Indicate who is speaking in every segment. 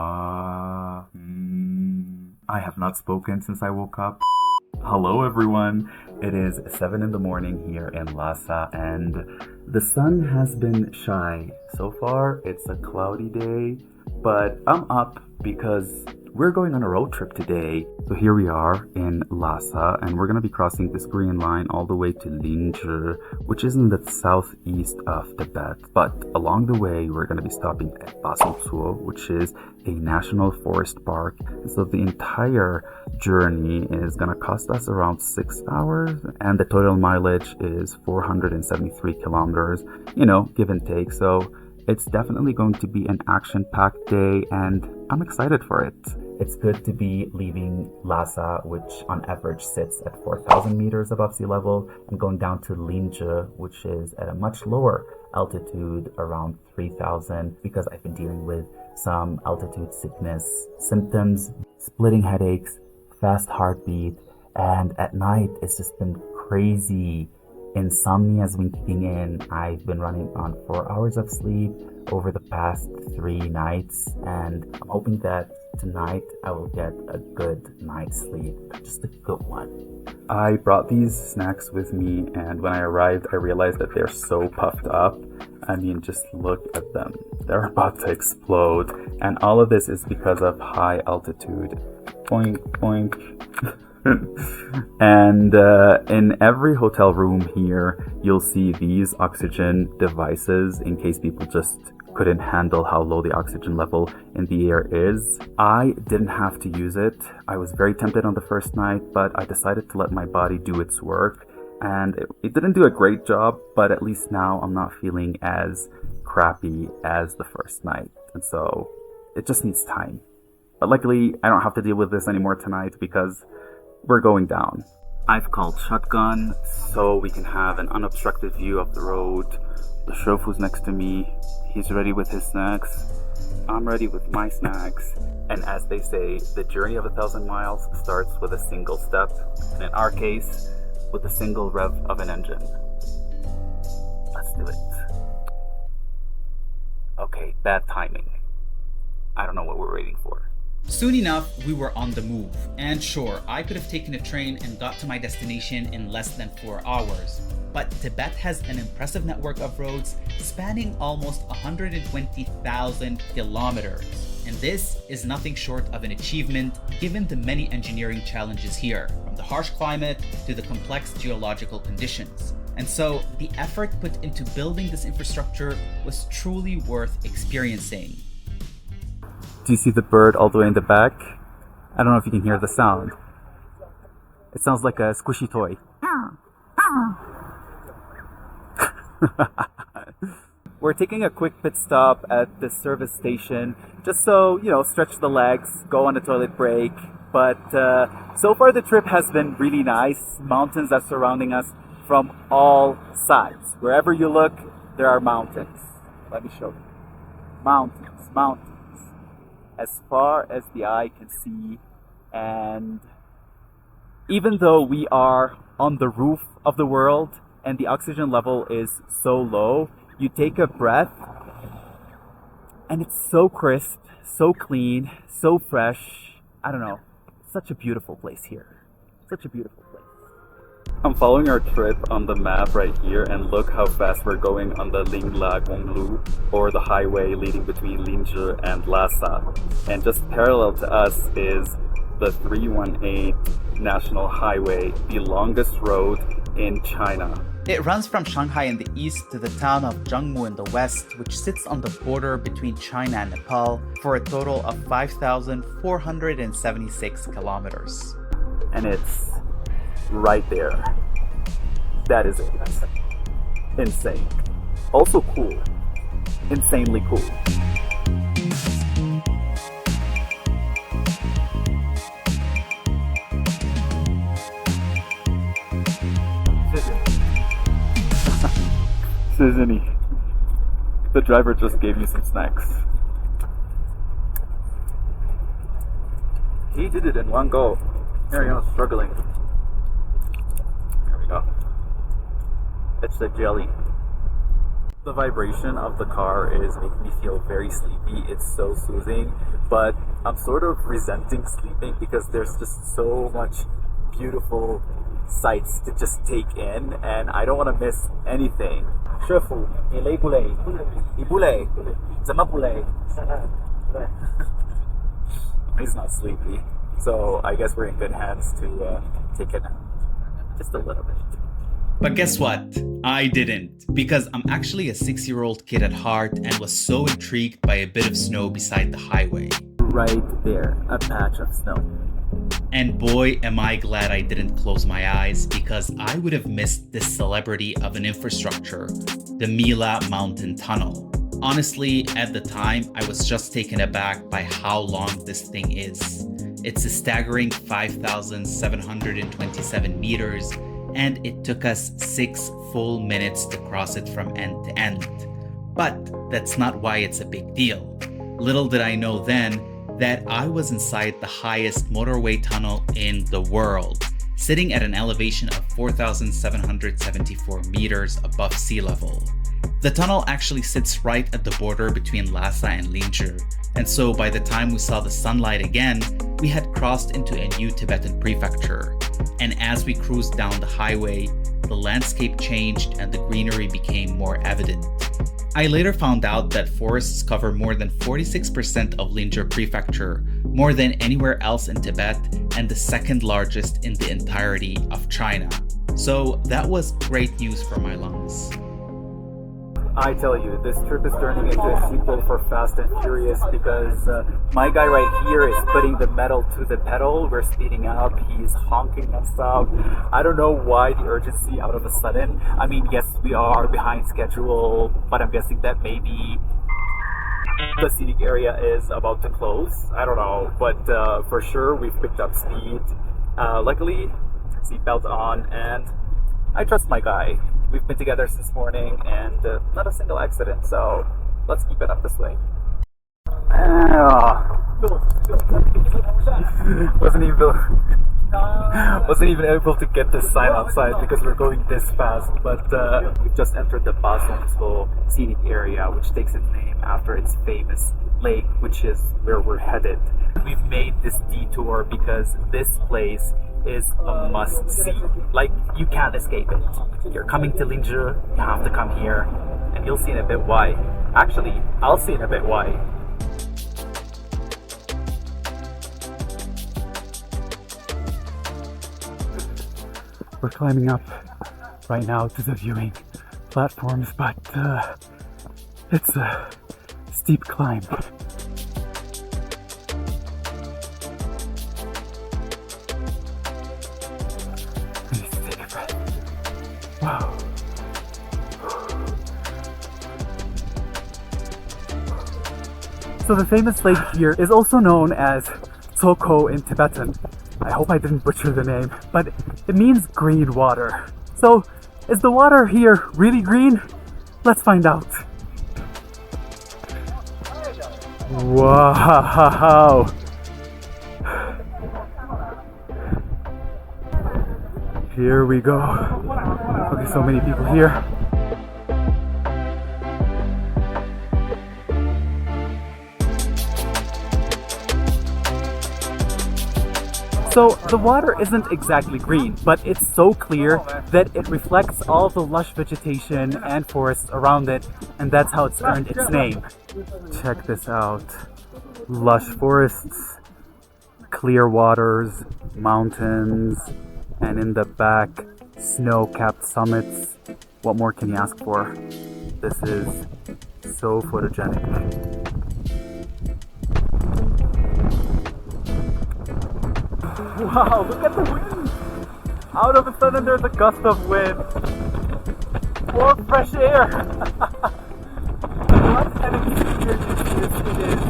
Speaker 1: I have not spoken since I woke up. Hello everyone, it is 7 in the morning here in Lhasa and the sun has been shy. So far it's a cloudy day, but I'm up because we're going on a road trip today. So here we are in Lhasa and we're going to be crossing this green line all the way to Nyingchi, which is in the southeast of Tibet. But along the way, we're going to be stopping at Basungcuo, which is a national forest park. So the entire journey is going to cost us around 6 hours and the total mileage is 473 kilometers, give and take. So it's definitely going to be an action-packed day and I'm excited for it. It's good to be leaving Lhasa, which on average sits at 4,000 meters above sea level, and going down to Linzhi, which is at a much lower altitude, around 3,000, because I've been dealing with some altitude sickness symptoms, splitting headaches, fast heartbeat, and at night it's just been crazy. Insomnia has been kicking in. I've been running on 4 hours of sleep over the past 3 nights, and I'm hoping that tonight I will get a good night's sleep, just a good one. I brought these snacks with me, and when I arrived I realized that they're so puffed up. I mean, just look at them. They're about to explode, and all of this is because of high altitude. Boink, boink. And in every hotel room here, you'll see these oxygen devices in case people just couldn't handle how low the oxygen level in the air is. I didn't have to use it. I was very tempted on the first night, but I decided to let my body do its work. And it didn't do a great job, but at least now I'm not feeling as crappy as the first night. And so it just needs time. But luckily, I don't have to deal with this anymore tonight because we're going down. I've called shotgun so we can have an unobstructed view of the road. The shofu's next to me. He's ready with his snacks. I'm ready with my snacks. And as they say, the journey of 1,000 miles starts with a single step. And in our case, with a single rev of an engine. Let's do it. Okay, bad timing. I don't know what we're waiting for.
Speaker 2: Soon enough, we were on the move, and sure, I could have taken a train and got to my destination in less than 4 hours. But Tibet has an impressive network of roads spanning almost 120,000 kilometers. And this is nothing short of an achievement given the many engineering challenges here, from the harsh climate to the complex geological conditions. And so the effort put into building this infrastructure was truly worth experiencing.
Speaker 1: Do you see the bird all the way in the back? I don't know if you can hear the sound. It sounds like a squishy toy. We're taking a quick pit stop at the service station just so, stretch the legs, go on a toilet break. But so far the trip has been really nice. Mountains are surrounding us from all sides. Wherever you look, there are mountains. Let me show you. Mountains, mountains. As far as the eye can see, and even though we are on the roof of the world and the oxygen level is so low, you take a breath and it's so crisp, so clean, so fresh. I don't know, such a beautiful place here. Such a beautiful place. I'm following our trip on the map right here, and look how fast we're going on the Lingla-Gonglu, or the highway leading between Linzhi and Lhasa. And just parallel to us is the 318 National Highway, the longest road in China.
Speaker 2: It runs from Shanghai in the east to the town of Zhengmu in the west, which sits on the border between China and Nepal, for a total of 5,476 kilometers.
Speaker 1: And it's right there. That is it. Insane. Also cool. Insanely cool. Suzuki. The driver just gave me some snacks. He did it in one go. There you go, struggling. There we go. It's the jelly. The vibration of the car is making me feel very sleepy. It's so soothing, but I'm sort of resenting sleeping because there's just so much beautiful sights to just take in, and I don't want to miss anything. 师傅，你累不累？你不累？怎么不累？ He's not sleepy, so I guess we're in good hands to take a nap. Just a little bit.
Speaker 2: But guess what? I didn't, because I'm actually a 6-year-old kid at heart and was so intrigued by a bit of snow beside the highway.
Speaker 1: Right there, a patch of snow.
Speaker 2: And boy, am I glad I didn't close my eyes, because I would have missed this celebrity of an infrastructure, the Mila Mountain Tunnel. Honestly, at the time, I was just taken aback by how long this thing is. It's a staggering 5,727 meters, and it took us 6 full minutes to cross it from end to end. But that's not why it's a big deal. Little did I know then that I was inside the highest motorway tunnel in the world, sitting at an elevation of 4,774 meters above sea level. The tunnel actually sits right at the border between Lhasa and Linzhi, and so by the time we saw the sunlight again, we had crossed into a new Tibetan prefecture. And as we cruised down the highway, the landscape changed and the greenery became more evident. I later found out that forests cover more than 46% of Linzhi prefecture, more than anywhere else in Tibet, and the second largest in the entirety of China. So that was great news for my lungs.
Speaker 1: I tell you, this trip is turning into a sequel for Fast and Furious because my guy right here is putting the metal to the pedal. We're speeding up, he's honking us up. I don't know why the urgency out of a sudden. I mean, yes, we are behind schedule, but I'm guessing that maybe the seating area is about to close. I don't know, but for sure we've picked up speed. Luckily, seatbelt on, and I trust my guy. We've been together since morning and not a single accident, so let's keep it up this way. Wasn't even able to get this sign outside because we're going this fast, but we've just entered the Basungcuo scenic area, which takes its name after its famous lake, which is where we're headed. We've made this detour because this place is a must-see. Like, you can't escape it. You're coming to Linzhi, you have to come here, and you'll see in a bit why. Actually, I'll see in a bit why. We're climbing up right now to the viewing platforms, but it's a steep climb. Wow. So the famous lake here is also known as Tsoko in Tibetan. I hope I didn't butcher the name, but it means green water. So is the water here really green? Let's find out. Wow. Here we go. Okay, so many people here. So the water isn't exactly green, but it's so clear that it reflects all the lush vegetation and forests around it, and that's how it's earned its name. Check this out. Lush forests, clear waters, mountains, and in the back, snow-capped summits. What more can you ask for? This is so photogenic. Wow, look at the wind! Out of a sudden there's a gust of wind. More fresh air! What an experience it is.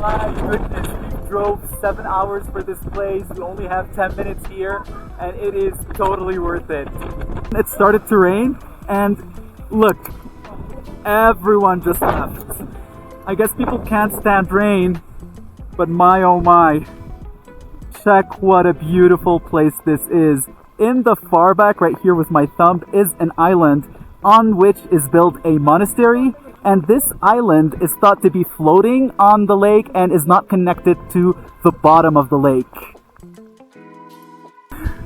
Speaker 1: My goodness, we drove 7 hours for this place. We only have 10 minutes here, and it is totally worth it. It started to rain, and look, everyone just left. I guess people can't stand rain, but my oh my. Check what a beautiful place this is. In the far back, right here with my thumb, is an island on which is built a monastery. And this island is thought to be floating on the lake and is not connected to the bottom of the lake.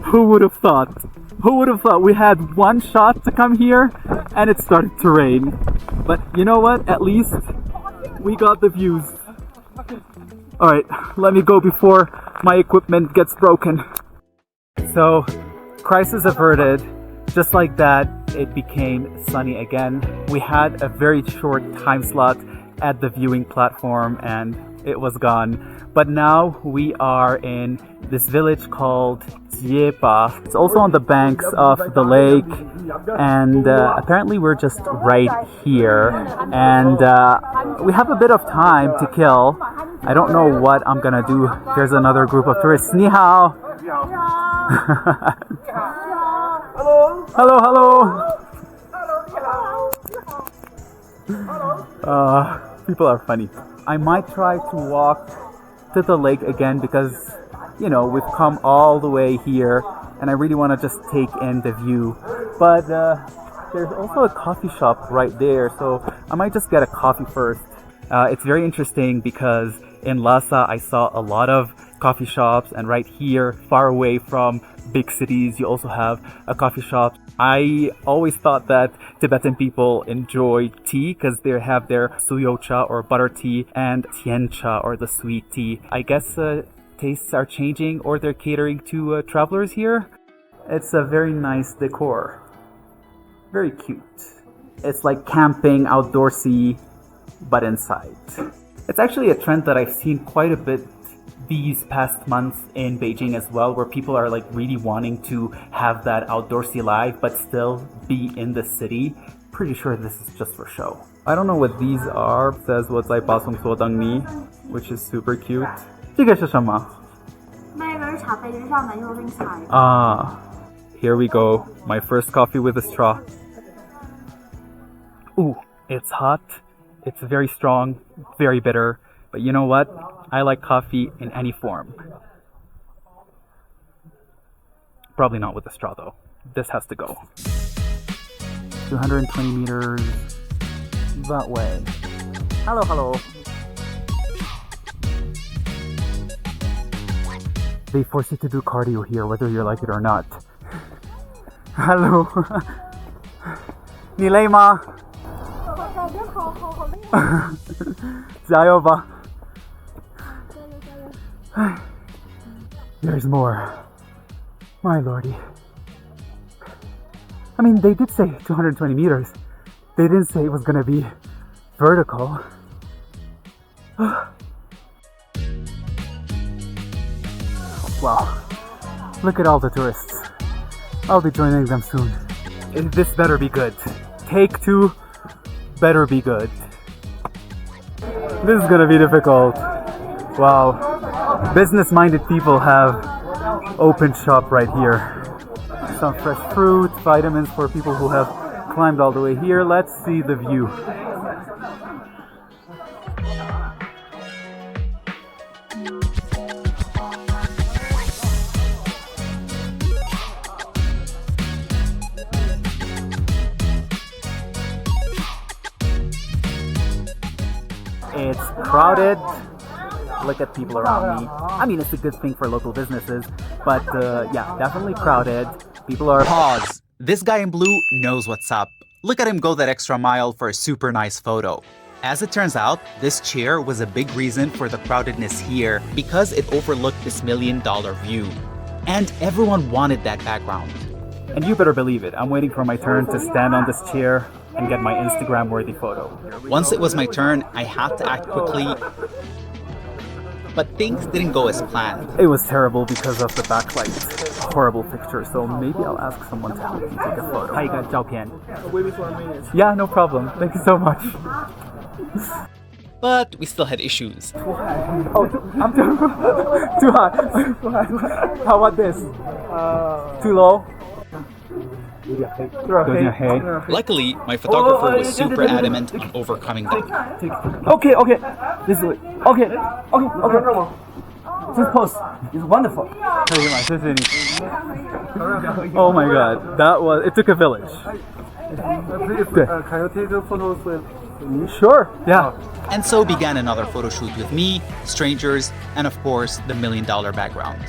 Speaker 1: Who would have thought? Who would have thought we had one shot to come here and it started to rain? But you know what? At least we got the views. Alright, let me go before my equipment gets broken. So, crisis averted. Just like that, it became sunny again. We had a very short time slot at the viewing platform and it was gone. But now we are in this village called Tibet. It's also on the banks of the lake, and apparently we're just right here. And we have a bit of time to kill. I don't know what I'm gonna do. There's another group of tourists. Ni hao! Hello, hello! People are funny. I might try to walk to the lake again because, you know, we've come all the way here and I really want to just take in the view. But there's also a coffee shop right there, so I might just get a coffee first. It's very interesting because in Lhasa I saw a lot of coffee shops, and right here, far away from big cities, you also have a coffee shop. I always thought that Tibetan people enjoy tea because they have their suyo cha or butter tea and tian cha or the sweet tea. I guess tastes are changing or they're catering to travelers here. It's a very nice decor. Very cute. It's like camping outdoorsy, but inside. It's actually a trend that I've seen quite a bit these past months in Beijing as well, where people are like really wanting to have that outdoorsy life but still be in the city. Pretty sure this is just for show. I don't know what these are. It says what's like Basungcuo, which is super cute. 这个是什么? Here we go. My first coffee with a straw. Ooh, it's hot. It's very strong, very bitter. But you know what? I like coffee in any form. Probably not with a straw though. This has to go. 220 meters that way. Hello, hello. They force you to do cardio here, whether you like it or not. Hello. 你累吗？加油吧。There's more. My lordy. I mean, they did say 220 meters. They didn't say it was gonna be vertical. Wow. Look at all the tourists. I'll be joining them soon. This better be good. Take 2 better be good. This is gonna be difficult. Wow. Business-minded people have open shop right here. Some fresh fruit, vitamins for people who have climbed all the way here. Let's see the view. It's crowded. Look at people around me. I mean, it's a good thing for local businesses, but yeah, definitely crowded. People are...
Speaker 2: Pause. This guy in blue knows what's up. Look at him go that extra mile for a super nice photo. As it turns out, this chair was a big reason for the crowdedness here because it overlooked this $1 million view. And everyone wanted that background.
Speaker 1: And you better believe it, I'm waiting for my turn to stand on this chair and get my Instagram-worthy photo.
Speaker 2: Once it was my turn, I had to act quickly. But things didn't go as planned.
Speaker 1: It was terrible because of the backlight. Horrible picture, so maybe I'll ask someone to help me take a photo. Hi, guys, 照片.
Speaker 3: Wait for a minute.
Speaker 1: Yeah, no problem. Thank you so much.
Speaker 2: But we still had issues.
Speaker 1: Oh, I'm too hot. How about this? Too low?
Speaker 2: Luckily, my photographer was super adamant on overcoming them.
Speaker 1: Okay. This is it. Okay.
Speaker 3: This pose is wonderful.
Speaker 1: Oh my god, it took a village.
Speaker 3: Can you take photos with me?
Speaker 1: Sure, yeah.
Speaker 2: And so began another photo shoot with me, strangers, and of course, the $1 million background.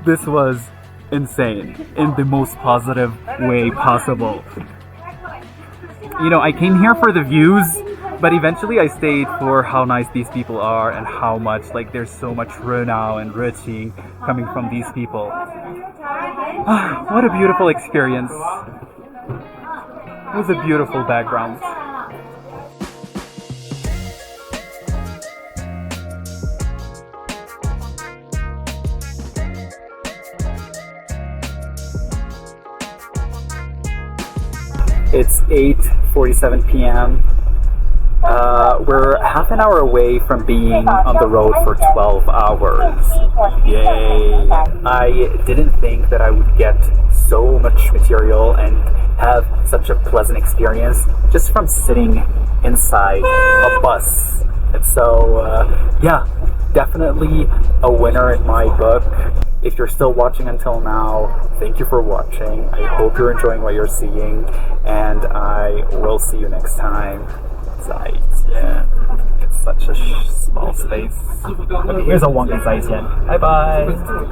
Speaker 1: This was insane in the most positive way possible. You know, I came here for the views, but eventually I stayed for how nice these people are and how much, like, there's so much renown and richie coming from these people. What a beautiful experience. It was a beautiful background. It's 8:47 p.m. We're half an hour away from being on the road for 12 hours. Yay! I didn't think that I would get so much material and have such a pleasant experience just from sitting inside a bus. And so, yeah, definitely a winner in my book. If you're still watching until now, thank you for watching. I hope you're enjoying what you're seeing, and I will see you next time. Yeah, it's such a small space. Okay, here's a wonky size yen. Bye-bye!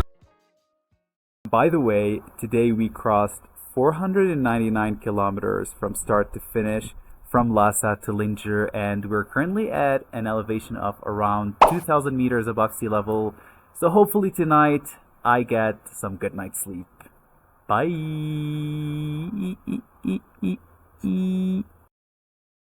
Speaker 1: By the way, today we crossed 499 kilometers from start to finish from Lhasa to Linzhi, and we're currently at an elevation of around 2,000 meters above sea level. So hopefully tonight I get some good night's sleep. Bye!